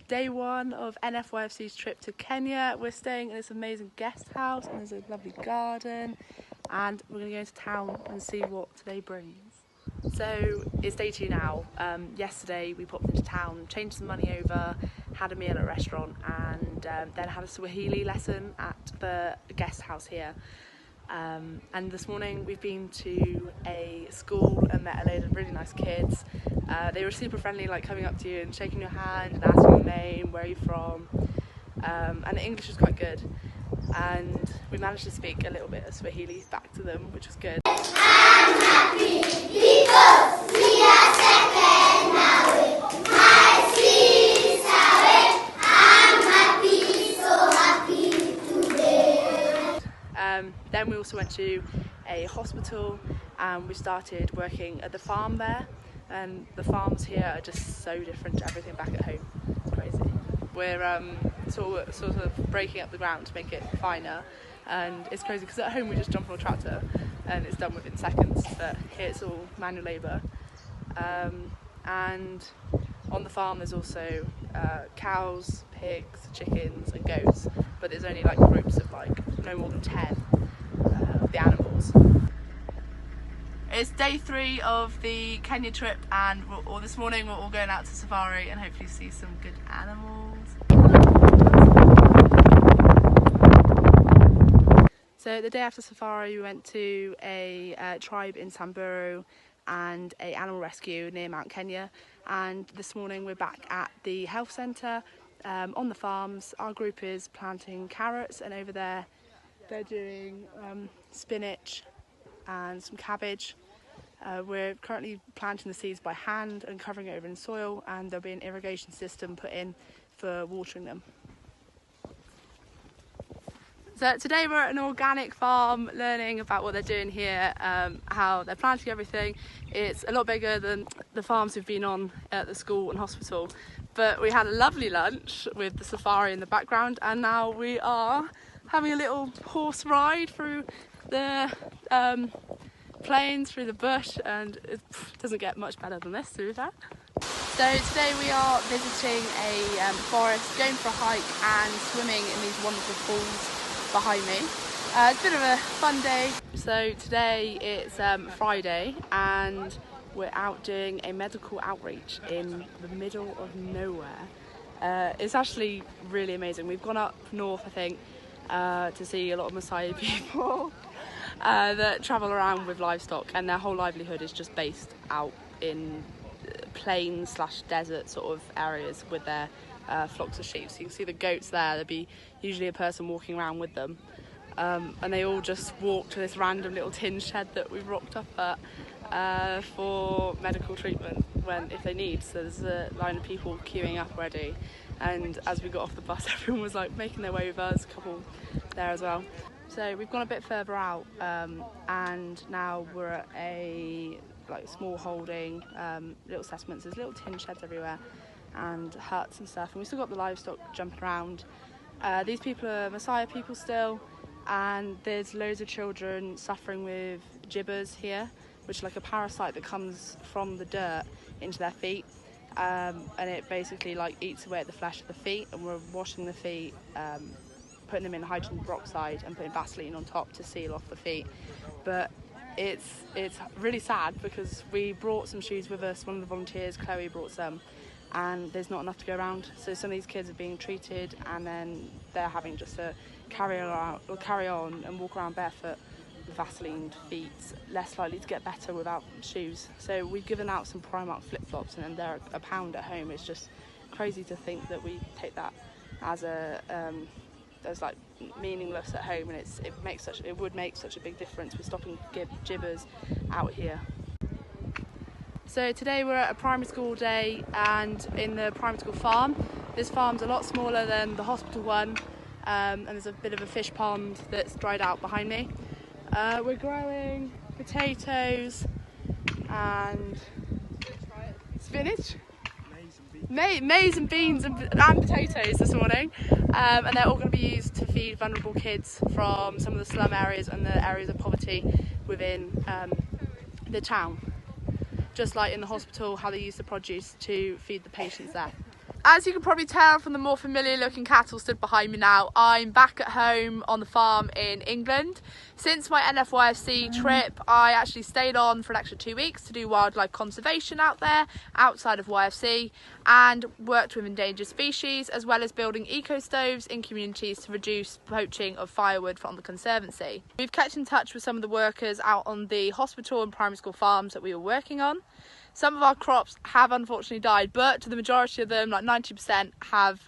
day one of YFC's trip to Kenya. We're staying in this amazing guest house and there's a lovely garden, and we're going to go into town and see what today brings. So it's day 2 now. Yesterday we popped into town, changed some money over, had a meal at a restaurant, and then had a Swahili lesson at the guest house here. And this morning we've been to a school and met a load of really nice kids. They were super friendly, like coming up to you and shaking your hand and asking your name, where are you from, and the English was quite good, and we managed to speak a little bit of Swahili back to them, which was good. I'm happy because we are second now. My feet are wet. I'm happy, so happy today. Then we also went to a hospital and we started working at the farm there, and the farms here are just so different to everything back at home. It's crazy. We're sort of breaking up the ground to make it finer, and it's crazy because at home we just jump on a tractor and it's done within seconds, but here it's all manual labour. And on the farm there's also cows, pigs, chickens and goats, but there's only like groups of like no more than 10 of the animals. It's day 3 of the Kenya trip, and this morning we're all going out to safari and hopefully see some good animals. So the day after safari we went to a tribe in Samburu and a animal rescue near Mount Kenya, and this morning we're back at the health centre on the farms. Our group is planting carrots, and over there they're doing spinach and some cabbage. We're currently planting the seeds by hand and covering it over in soil, and there'll be an irrigation system put in for watering them. So today we're at an organic farm learning about what they're doing here, how they're planting everything. It's a lot bigger than the farms we've been on at the school and hospital, but we had a lovely lunch with the safari in the background, and now we are having a little horse ride through the plains, through the bush, and it doesn't get much better than this, to be fair. So today we are visiting a forest, going for a hike and swimming in these wonderful pools behind me. It's a bit of a fun day. So today it's Friday and we're out doing a medical outreach in the middle of nowhere. It's actually really amazing. We've gone up north, I think, to see a lot of Maasai people that travel around with livestock, and their whole livelihood is just based out in plain/desert sort of areas with their flocks of sheep. So you can see the goats there. There'd be usually a person walking around with them, and they all just walk to this random little tin shed that we've rocked up at for medical treatment if they need. So there's a line of people queuing up already, and as we got off the bus everyone was like making their way over. There's a couple there as well. So we've gone a bit further out, and now we're at a small holding, little settlements. There's little tin sheds everywhere and huts and stuff, and we've still got the livestock jumping around. These people are Maasai people still, and there's loads of children suffering with gibbers here, which is like a parasite that comes from the dirt into their feet, and it basically eats away at the flesh of the feet, and we're washing the feet, putting them in hydrogen peroxide and putting Vaseline on top to seal off the feet. But it's really sad because we brought some shoes with us. One of the volunteers, Chloe, brought some, and there's not enough to go around. So some of these kids are being treated, and then they're having just to carry on and walk around barefoot with Vaseline feet, less likely to get better without shoes. So we've given out some Primark flip-flops, and they're £1 at home. It's just crazy to think that we take that as as meaningless at home, and it would make such a big difference with stopping gibbers out here. So today we're at a primary school day, and in the primary school farm. This farm's a lot smaller than the hospital one, and there's a bit of a fish pond that's dried out behind me. We're growing potatoes and spinach, maize and beans and potatoes this morning, and they're all going to be used to feed vulnerable kids from some of the slum areas and the areas of poverty within the town. Just like in the hospital, how they use the produce to feed the patients there. As you can probably tell from the more familiar looking cattle stood behind me now, I'm back at home on the farm in England. Since my YFC trip, I actually stayed on for an extra 2 weeks to do wildlife conservation out there, outside of YFC, and worked with endangered species, as well as building eco-stoves in communities to reduce poaching of firewood from the Conservancy. We've kept in touch with some of the workers out on the hospital and primary school farms that we were working on. Some of our crops have unfortunately died, but the majority of them, like 90%, have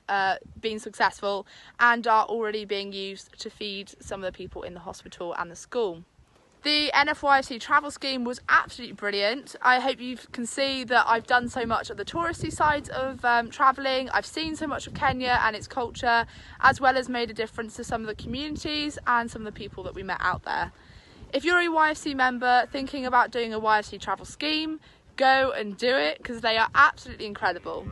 been successful and are already being used to feed some of the people in the hospital and the school. The YFC Travel scheme was absolutely brilliant. I hope you can see that I've done so much of the touristy sides of travelling. I've seen so much of Kenya and its culture, as well as made a difference to some of the communities and some of the people that we met out there. If you're a YFC member thinking about doing a YFC travel scheme, go and do it, because they are absolutely incredible.